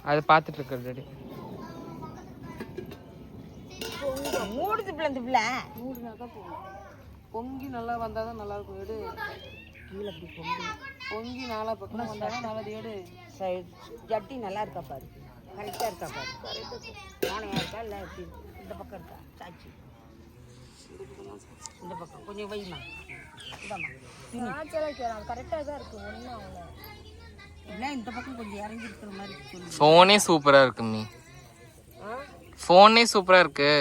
அதை பார்த்துட்டு இருக்கிறது. மூடுது பிள்ளை மூடுனாக்கா பொங்கி நல்லா வந்தால் தான் நல்லாயிருக்கும். எடு கீழே அப்படி பொங்கி நாலா பக்கம் வந்தால் தான் நல்லது. எடு ஜட்டி நல்லா இருக்கா பாரு, கரெக்டாக இருக்கா பாரு, கரெக்டாக நானையாக இருக்கா இல்லை எப்படி இந்த பக்கம் இருக்கா சாச்சி, இந்த பக்கம் கொஞ்சம் வைமா இதாம்மா கரெக்டாக தான் இருக்குது. ஒன்றும் அவ்வளோ இல்லை, இந்த பக்கம் கொஞ்சம் இறங்கி இருக்கிற மாதிரி சொல்லு. ஃபோனே சூப்பராக இருக்கு நீ, ஃபோனே சூப்பராக இருக்கு.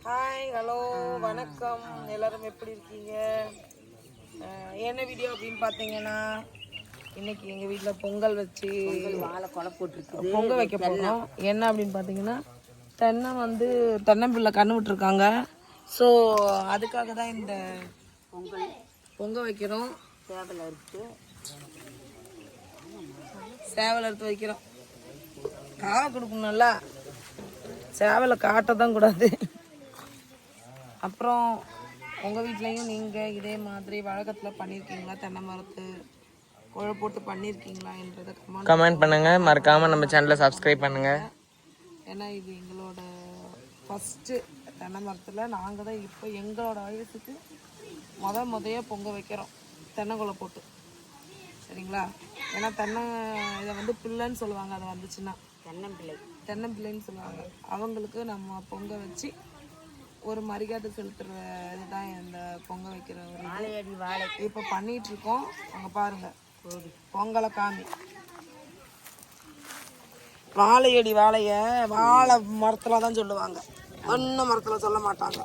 ஹாய், ஹலோ, வணக்கம், எல்லாரும் எப்படி இருக்கீங்க? என்ன வீடியோ அப்படின்னு பார்த்தீங்கன்னா, இன்னைக்கு எங்கள் வீட்டில் பொங்கல் வச்சு வாழை கொலை போட்டுருக்கு, பொங்கல் வைக்க போகிறோம். என்ன அப்படின்னு பார்த்தீங்கன்னா, தென்னம்பிள்ளை கண்ணு விட்டுருக்காங்க. ஸோ அதுக்காக தான் இந்த பொங்கல் வைக்கிறோம். சேவலை எடுத்து வைக்கிறோம். காவை கொடுக்கணும்ல, சேவலை காட்ட தான் கூடாது. அப்புறம் உங்கள் வீட்லேயும் நீங்கள் இதே மாதிரி வழக்கத்தில் பண்ணியிருக்கீங்களா? தென்னை மரத்து குழை போட்டு பண்ணியிருக்கீங்களா என்றதை கமெண்ட் பண்ணுங்கள். மறக்காமல் நம்ம சேனலை சப்ஸ்கிரைப் பண்ணுங்கள். ஏன்னா இது எங்களோட ஃபஸ்ட்டு தென்னை மரத்தில் நாங்கள் தான் இப்போ எங்களோட வயசுக்கு முதைய பொங்க வைக்கிறோம் தென்னைக்குலை போட்டு. சரிங்களா? ஏன்னா இதை வந்து பிள்ளைன்னு சொல்லுவாங்க. அதை வந்துச்சுன்னா தென்னம்பிள்ளைன்னு சொல்லுவாங்க. அவங்களுக்கு நம்ம பொங்க வச்சு ஒரு மரியாதை செலுத்துகிற இதுதான் இந்த பொங்க வைக்கிற ஒரு வாழை. இப்போ பண்ணிகிட்ருக்கோம். அங்கே பாருங்கள், பொங்கலை காமி. வாழையடி வாழையை வாழை மரத்தில் தான் சொல்லுவாங்க, ஒன்றும் மரத்தில் சொல்ல மாட்டாங்க.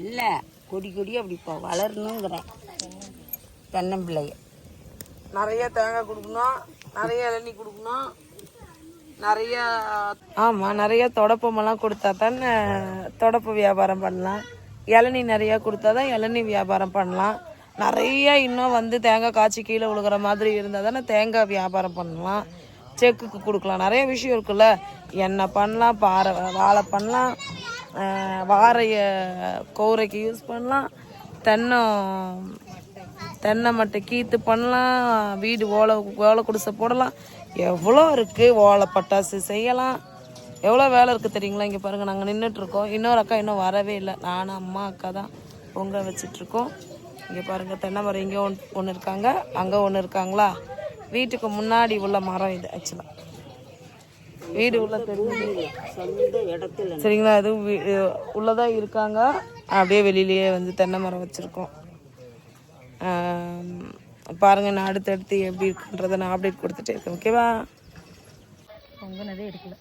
இல்லை, கொடி அப்படி இப்போ வளரணுங்கிறேன். தென்னம்பிள்ளைய நிறைய தேங்காய் கொடுக்கணும், நிறைய இளநீ கொடுக்கணும், நிறைய தொடப்பமெல்லாம் கொடுத்தா தான் தொடப்பு வியாபாரம் பண்ணலாம். இளநீ நிறையா கொடுத்தா தான் இளநீ வியாபாரம் பண்ணலாம். நிறைய இன்னும் வந்து தேங்காய் காய்ச்சி கீழே விழுகிற மாதிரி இருந்தால் தானே தேங்காய் வியாபாரம் பண்ணலாம். செக்குக்கு கொடுக்கலாம். நிறைய விஷயம் இருக்குல்ல. எண்ணெய் பண்ணலாம், வாழை பண்ணலாம், வாழைய கோரைக்கு யூஸ் பண்ணலாம், தென்னை மட்டை கீத்து பண்ணலாம், வீடு ஓலை குடிசை போடலாம். எவ்வளோ இருக்குது. ஓலை பட்டாசு செய்யலாம். எவ்வளோ வேலை இருக்குது தெரியுங்களா? இங்கே பாருங்கள், நாங்கள் நின்றுட்டுருக்கோம். இன்னொரு அக்கா இன்னும் வரவே இல்லை. நானும் அம்மா அக்கா தான் பொங்கல் வச்சிட்ருக்கோம். இங்கே பாருங்கள், தென்னை மரம் இங்கே ஒன்று இருக்காங்க, அங்கே ஒன்று இருக்காங்களா. வீட்டுக்கு முன்னாடி உள்ள மரம் இது. ஆக்சுவலாக வீடு உள்ள தெரிஞ்சு சரிங்களா, அது உள்ளதான் இருக்காங்க. அப்படியே வெளியிலேயே வந்து தென்னை மரம் வச்சுருக்கோம். பாருங்கள், நான் அடுத்தடுத்து எப்படி இருக்குன்றதை நான் அப்டேட் கொடுத்துட்டே இருக்கேன். ஓகேவா? பொங்கினதே எடுக்கல,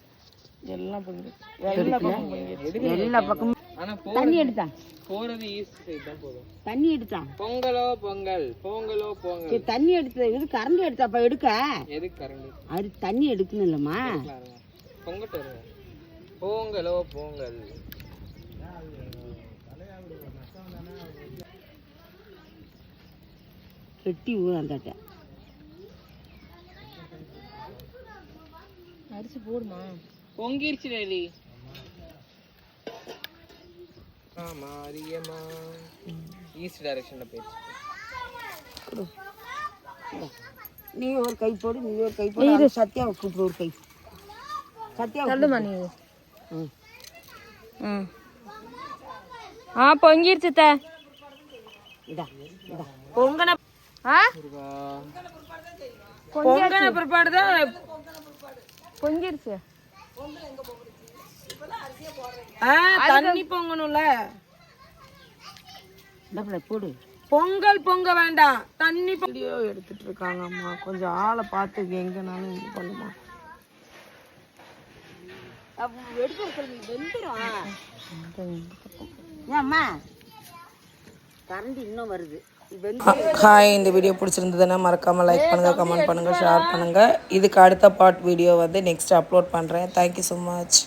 எல்லாம் எல்லா பக்கமும் தண்ணி எடுத்தான் போறது ஈஸி தான் போதும். தண்ணி எடுத்தான் பொங்கலோ பொங்கல் தண்ணி எடுத்து இது கரண்ட் எடுத்தாப்பா. எடுக்க எதுக்கு கரண்ட்? அது தண்ணி எடுக்கணும் இல்லம்மா. பொங்கட்டு பொங்கலோ பொங்கல். வெட்டி ஊராந்தாட்ட அரிசி போடுமா? பொங்கிருச்சு ரெடி. மாரியம்மா ஈஸ்ட் டைரக்ஷன்ல போயிடுச்சு. நீ ஒரு கை போடு, நீ ஒரு கை போடு. சத்யா கூப்பிடு, ஒரு கை சத்யா சொல்லுமா நீ. பொங்கிருச்சு த. இதா பொங்கன பொங்கன பிற்பாடு தான் பொங்கிருச்சு. தண்ணி பொங்கணும்ல. போடு. பொங்கல் பொங்க வேண்டாம், தண்ணி. வீடியோ எடுத்துட்டு இருக்காங்க அம்மா. கொஞ்சம் ஆளை பார்த்து எங்கனாலும் இது பண்ணுமா. ஹாய், இந்த வீடியோ பிடிச்சிருந்ததுன்னா மறக்காமல் லைக் பண்ணுங்கள், கமெண்ட் பண்ணுங்கள், ஷேர் பண்ணுங்கள். இதுக்கு அடுத்த பார்ட் வீடியோ வந்து நெக்ஸ்ட் அப்லோட் பண்ணுறேன். Thank you so much.